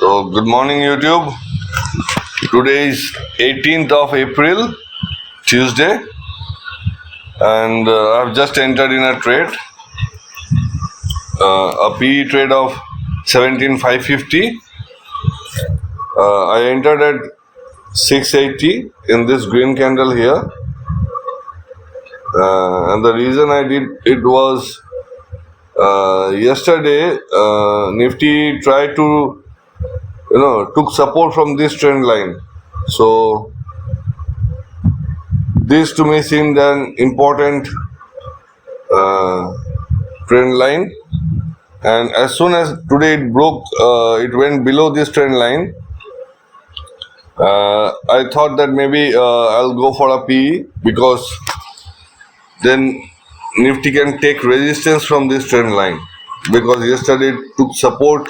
So, good morning, YouTube. Today is 18th of April, Tuesday, and I've just entered in a trade, a PE trade of 17,550. I entered at 680 in this green candle here, and the reason I did it was yesterday Nifty tried to took support from this trend line. So this to me seemed an important trend line, and as soon as today it broke, it went below this trend line. I thought that maybe I'll go for a PE because then Nifty can take resistance from this trend line, because yesterday it took support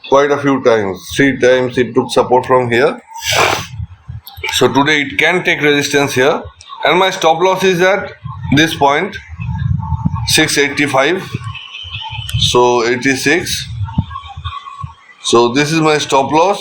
quite a few times. 3 times it took support from here. So today it can take resistance here, and my stop loss is at this point, 685. So 86. So this is my stop loss,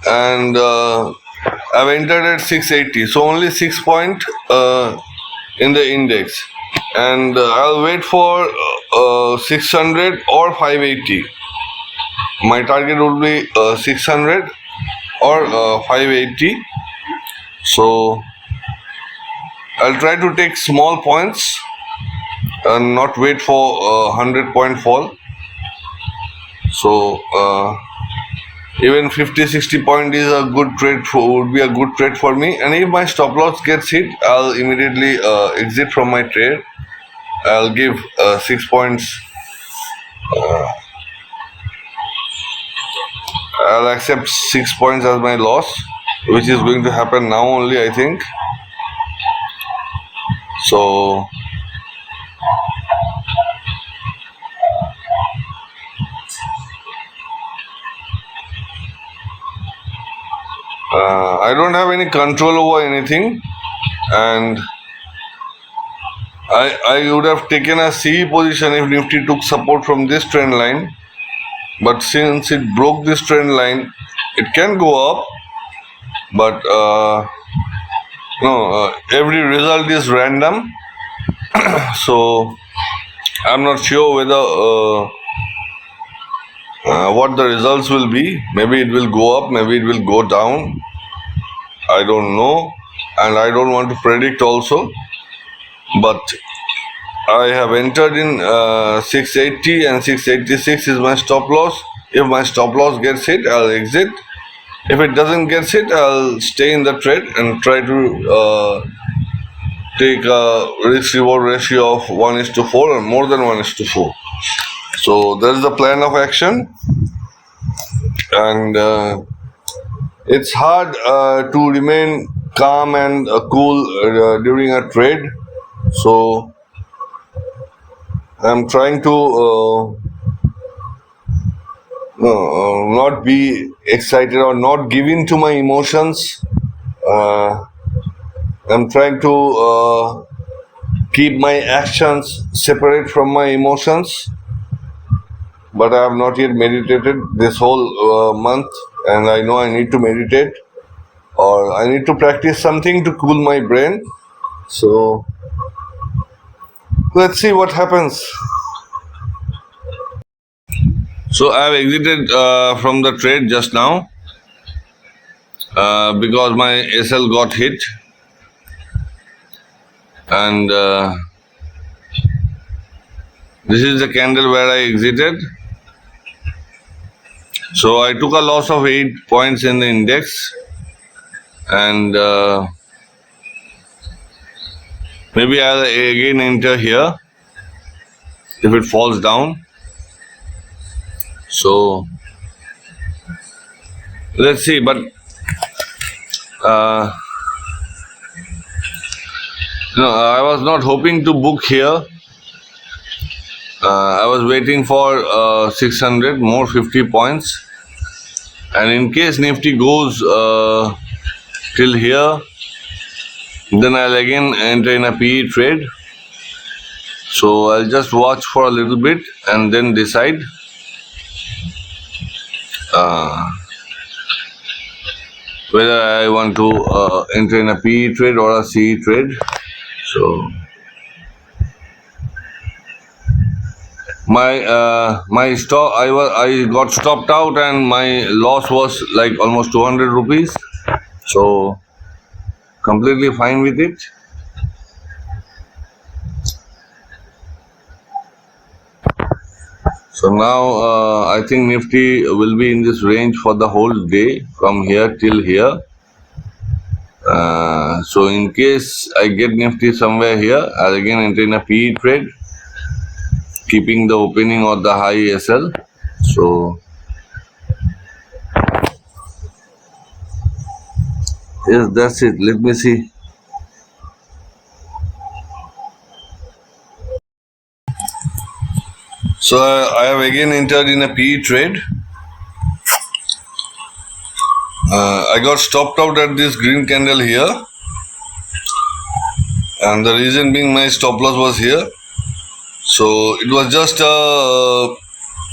and I've entered at 680. So only 6 point in the index, and I'll wait for 600 or 580. My target would be 600 or 580. So I'll try to take small points and not wait for 100-point fall. So even 50-60 point is a good trade would be a good trade for me. And if my stop loss gets hit, I'll immediately exit from my trade. I'll give 6 points. I'll accept 6 points as my loss, which is going to happen now only, I think. So I don't have any control over anything, and I would have taken a CE position if Nifty took support from this trend line. But since it broke this trend line, it can go up, but every result is random. So I'm not sure whether what the results will be. Maybe it will go up, maybe it will go down. I don't know, and I don't want to predict also. But I have entered in 680, and 686 is my stop loss. If my stop loss gets hit, I'll exit. If it doesn't get hit, I'll stay in the trade and try to take a risk-reward ratio of 1:4 or more than 1:4. So that is the plan of action, and it's hard to remain calm and cool during a trade. So I'm trying to not be excited or not give in to my emotions. I'm trying to keep my actions separate from my emotions. But I have not yet meditated this whole month, and I know I need to meditate, or I need to practice something to cool my brain. So let's see what happens. So I have exited from the trade just now because my SL got hit, and this is the candle where I exited. So I took a loss of 8 points in the index, and maybe I'll again enter here if it falls down. So let's see, but I was not hoping to book here. I was waiting for 600 more 50 points, and in case Nifty goes till here, then I'll again enter in a PE trade. So I'll just watch for a little bit and then decide. whether I want to enter in a PE trade or a CE trade. So my stop, I got stopped out and my loss was like almost 200 rupees. So completely fine with it. So now I think Nifty will be in this range for the whole day from here till here. So in case I get Nifty somewhere here, I'll again enter in a PE trade, keeping the opening or the high SL. So yes, that's it. Let me see. So I have again entered in a PE trade. I got stopped out at this green candle here, and the reason being my stop loss was here. So it was just a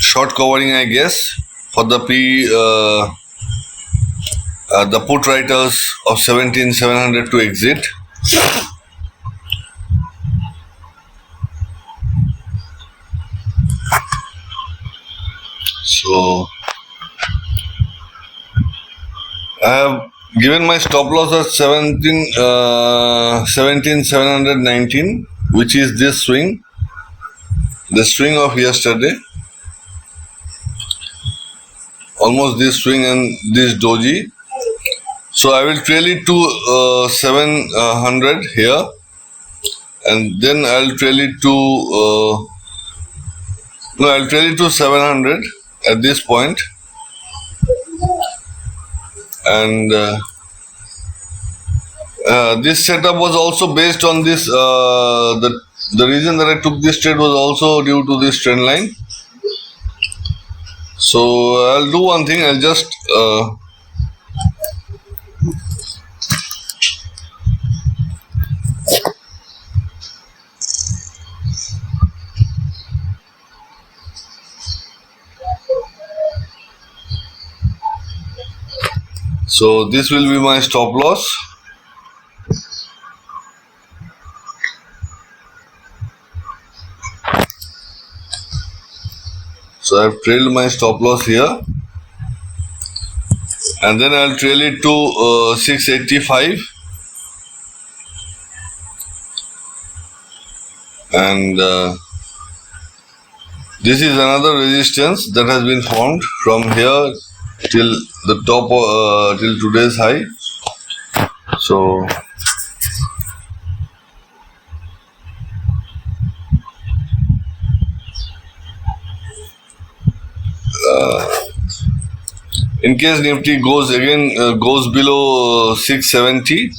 short covering, I guess, for the the put writers of 17,700 to exit. So I have given my stop loss at 17,719, which is this swing, the swing of yesterday, almost this swing and this doji. So I will trail it to 700 here, and then I'll trail it to no, I'll trail it to 700 at this point, and this setup was also based on this. The reason that I took this trade was also due to this trend line. So I'll do one thing. I'll just so this will be my stop loss. So I've trailed my stop loss here, and then I'll trail it to 685, and this is another resistance that has been formed from here till the top till today's high. So in case Nifty goes below 670,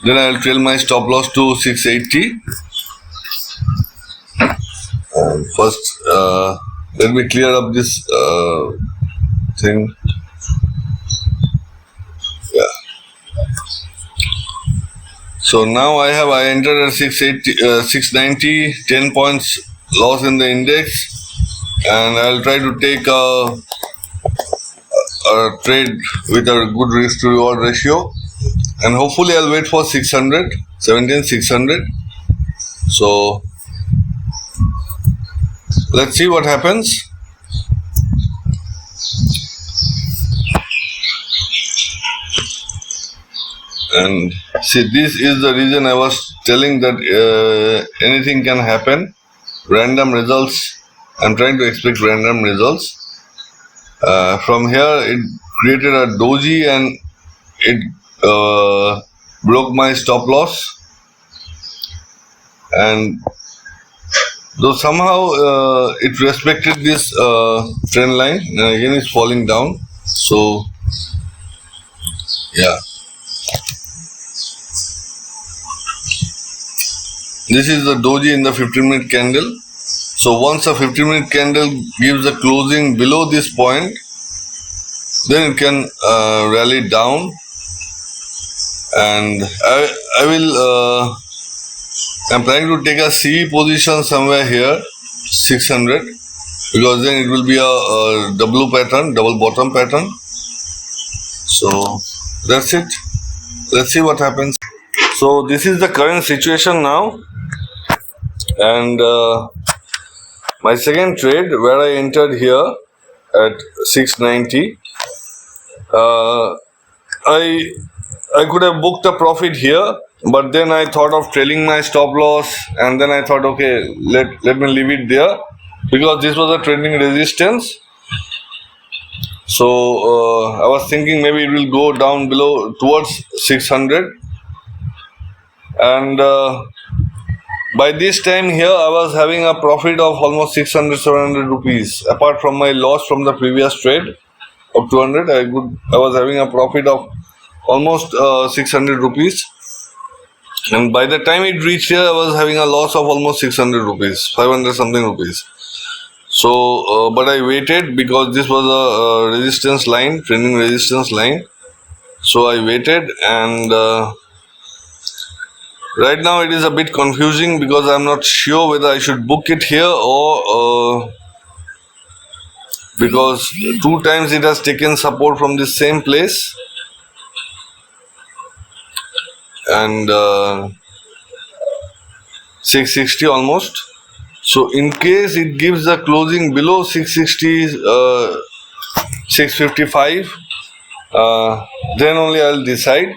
then I'll trail my stop loss to 680. First, let me clear up this thing. Yeah. So now I entered at 680, 690, 10 points loss in the index, and I'll try to take a trade with a good risk to reward ratio, and hopefully I'll wait for 600, 17,600. So let's see what happens. And see, this is the reason I was telling that anything can happen. Random results. I'm trying to expect random results. From here, it created a doji and it broke my stop loss. And though somehow it respected this trend line, and again it's falling down. So, yeah. This is the doji in the 15-minute candle. So once a 15-minute candle gives a closing below this point, then it can rally down, and I'm planning to take a CE position somewhere here, 600, because then it will be a double bottom pattern. So that's it. Let's see what happens. So this is the current situation now, and my second trade where I entered here at 690. Uh, I I could have booked a profit here, but then I thought of trailing my stop loss, and then I thought, okay, let me leave it there because this was a trending resistance. So I was thinking maybe it will go down below towards 600, and by this time here I was having a profit of almost 600 700 rupees. Apart from my loss from the previous trade of 200, I was having a profit of almost 600 rupees. And by the time it reached here, I was having a loss of almost 600 rupees, 500 something rupees. So, but I waited because this was a resistance line, trending resistance line. So I waited, and right now it is a bit confusing because I'm not sure whether I should book it here or because two times it has taken support from the same place, and 660 almost. So in case it gives a closing below 660, 655, then only I'll decide.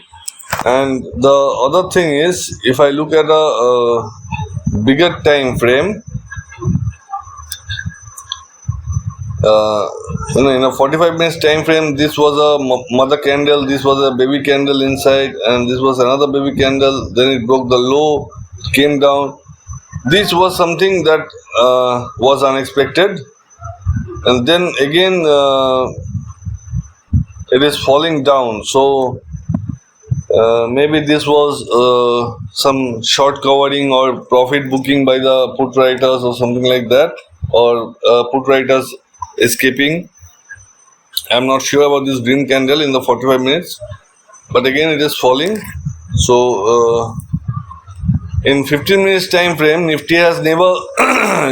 And the other thing is, if I look at a bigger time frame, in a 45 minutes time frame, this was a mother candle, this was a baby candle inside, and this was another baby candle. Then it broke the low, came down. This was something that was unexpected, and then again it is falling down. So maybe this was some short covering or profit booking by the put writers or something like that, or put writers escaping. I'm not sure about this green candle in the 45 minutes, but again it is falling. So in 15 minutes time frame, Nifty has never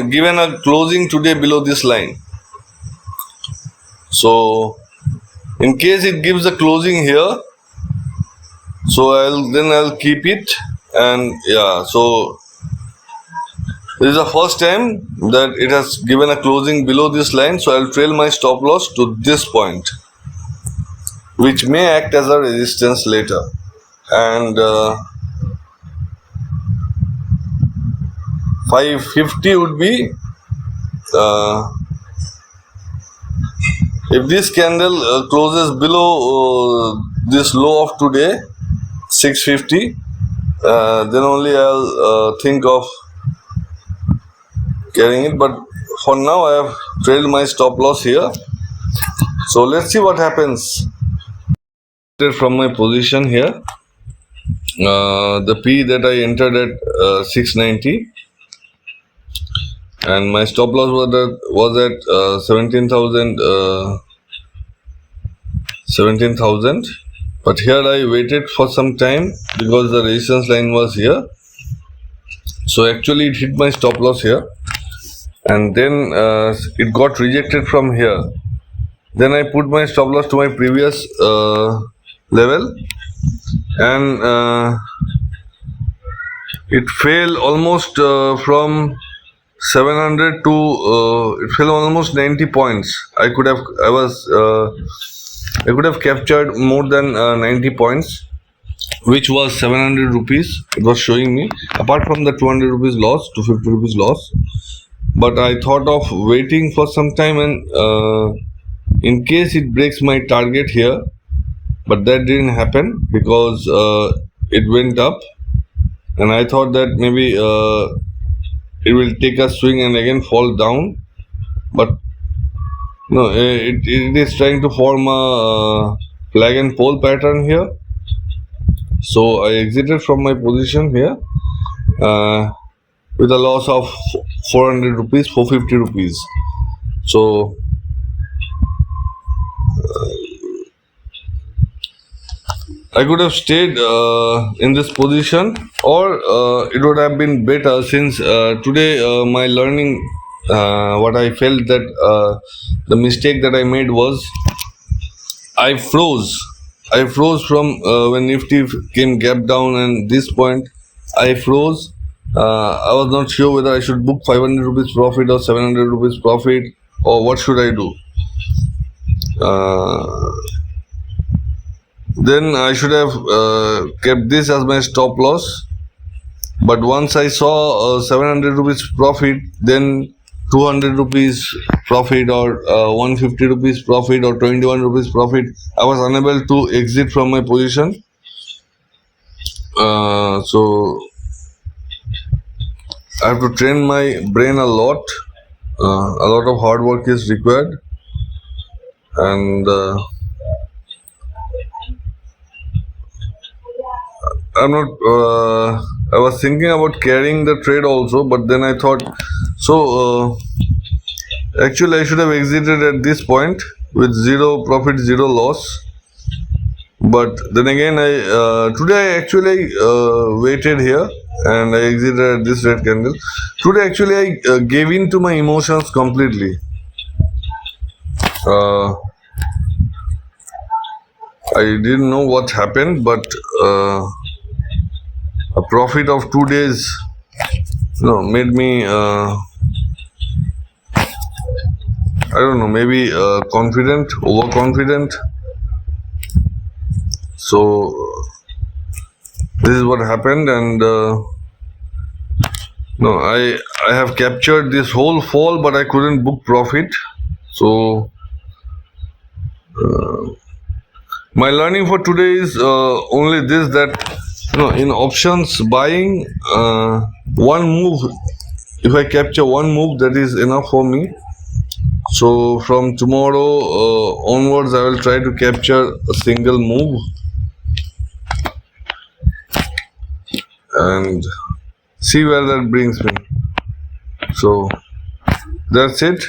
given a closing today below this line. So in case it gives a closing here, so I'll keep it. And yeah, so this is the first time that it has given a closing below this line, so I'll trail my stop loss to this point, which may act as a resistance later. And 550 would be, if this candle closes below this low of today, 650, then only I'll think of carrying it. But for now I have trailed my stop loss here. So let's see what happens. From my position here, the P that I entered at 690, and my stop loss was at 17,000. But here I waited for some time because the resistance line was here. So actually it hit my stop loss here, and then it got rejected from here. Then I put my stop loss to my previous level, and it fell almost from 700 to it fell almost 90 points. I could have captured more than 90 points, which was 700 rupees. It was showing me, apart from the 200 rupees loss, 250 rupees loss. But I thought of waiting for some time, and in case it breaks my target here, but that didn't happen because it went up, and I thought that maybe it will take a swing and again fall down. But no, it is trying to form a flag and pole pattern here. So I exited from my position here with a loss of 400 rupees, 450 rupees. So I could have stayed in this position, or it would have been better, since today my learning, what I felt that the mistake that I made was I froze I froze from when Nifty came gap down, and this point I froze. I was not sure whether I should book 500 rupees profit or 700 rupees profit, or what should I do. Uh, then I should have kept this as my stop loss. But once I saw 700 rupees profit, then 200 rupees profit, or 150 rupees profit, or 21 rupees profit, I was unable to exit from my position. So I have to train my brain a lot. A lot of hard work is required, and I'm not. I was thinking about carrying the trade also, but then I thought, so actually I should have exited at this point with zero profit, zero loss. But then again, I today I actually waited here and I exited at this red candle. Today actually I gave in to my emotions completely. Uh, I didn't know what happened, but a profit of 2 days, made me. I don't know, maybe confident, overconfident. So this is what happened, and no, I have captured this whole fall, but I couldn't book profit. So my learning for today is only this, that in options buying, one move, if I capture one move, that is enough for me. So from tomorrow onwards, I will try to capture a single move and see where that brings me. So that's it.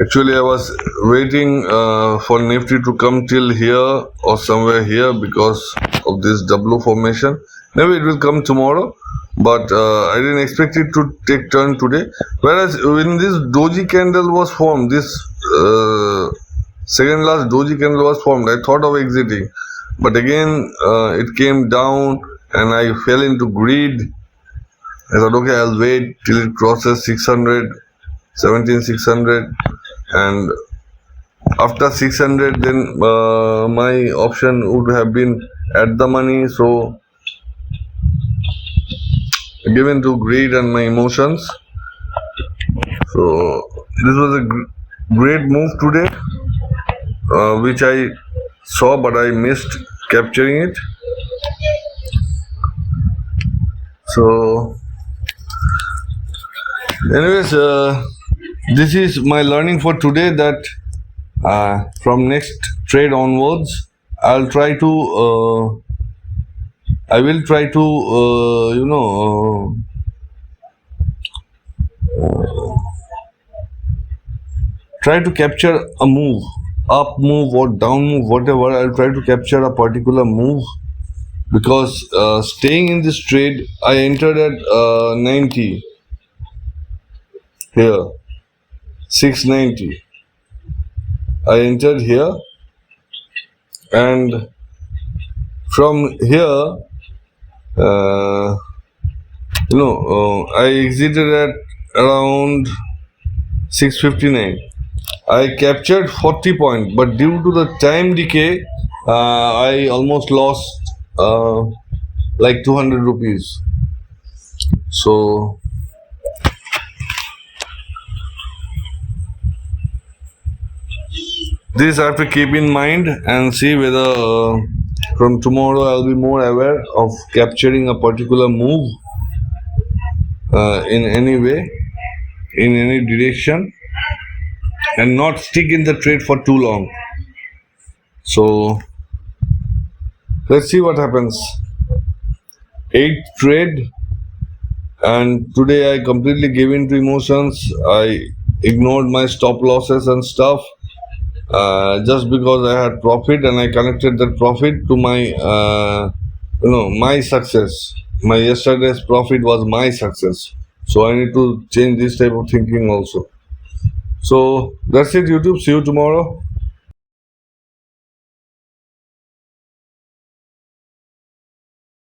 Actually, I was waiting for Nifty to come till here or somewhere here because of this W formation. Maybe it will come tomorrow, but I didn't expect it to take turn today. Whereas when this doji candle was formed, this second last doji candle was formed, I thought of exiting, but again it came down and I fell into greed. I thought, okay, I'll wait till it crosses 600, 17,600, and after 600, then my option would have been at the money. So given to greed and my emotions. So this was a great move today, which I saw, but I missed capturing it. So anyways, this is my learning for today, that from next trade onwards, I will try to try to capture a move, up move or down move, whatever. I'll try to capture a particular move, because staying in this trade, I entered at 90 here, 690. I entered here, and from here, I exited at around 659. I captured 40 points, but due to the time decay, I almost lost like 200 rupees. So this I have to keep in mind and see whether from tomorrow I'll be more aware of capturing a particular move in any way, in any direction, and not stick in the trade for too long. So let's see what happens. 8th trade, and today I completely gave in to emotions. I ignored my stop losses and stuff, just because I had profit, and I connected that profit to my my success. My yesterday's profit was my success, so I need to change this type of thinking also. So that's it, YouTube. See you tomorrow.